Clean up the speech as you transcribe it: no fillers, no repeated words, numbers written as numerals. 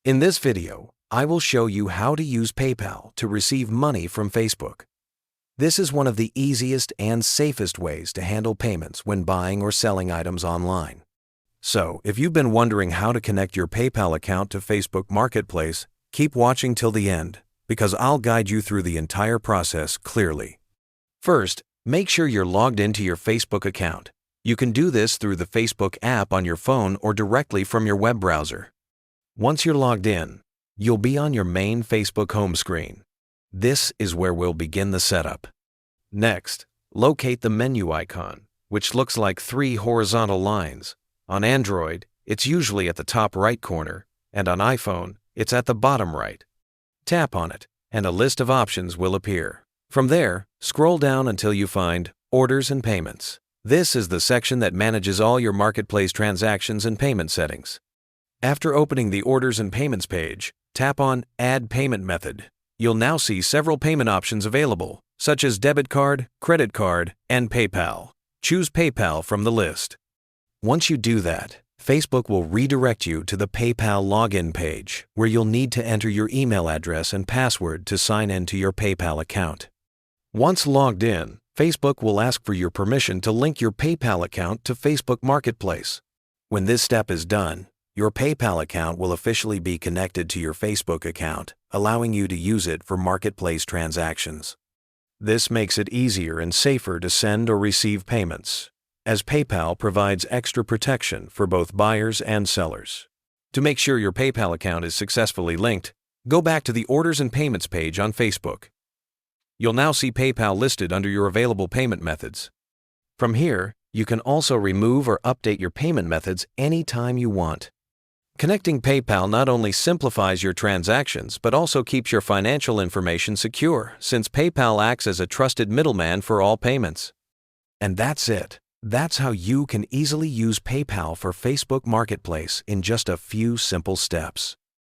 In this video, I will show you how to use PayPal to receive money from Facebook. This is one of the easiest and safest ways to handle payments when buying or selling items online. So, if you've been wondering how to connect your PayPal account to Facebook Marketplace, keep watching till the end, because I'll guide you through the entire process clearly. First, make sure you're logged into your Facebook account. You can do this through the Facebook app on your phone or directly from your web browser. Once you're logged in, you'll be on your main Facebook home screen. This is where we'll begin the setup. Next, locate the menu icon, which looks like 3 horizontal lines. On Android, it's usually at the top right corner, and on iPhone, it's at the bottom right. Tap on it, and a list of options will appear. From there, scroll down until you find Orders and Payments. This is the section that manages all your marketplace transactions and payment settings. After opening the Orders and Payments page, tap on Add Payment Method. You'll now see several payment options available, such as debit card, credit card, and PayPal. Choose PayPal from the list. Once you do that, Facebook will redirect you to the PayPal login page, where you'll need to enter your email address and password to sign in to your PayPal account. Once logged in, Facebook will ask for your permission to link your PayPal account to Facebook Marketplace. When this step is done, your PayPal account will officially be connected to your Facebook account, allowing you to use it for marketplace transactions. This makes it easier and safer to send or receive payments, as PayPal provides extra protection for both buyers and sellers. To make sure your PayPal account is successfully linked, go back to the Orders and Payments page on Facebook. You'll now see PayPal listed under your available payment methods. From here, you can also remove or update your payment methods anytime you want. Connecting PayPal not only simplifies your transactions, but also keeps your financial information secure, since PayPal acts as a trusted middleman for all payments. And that's it. That's how you can easily use PayPal for Facebook Marketplace in just a few simple steps.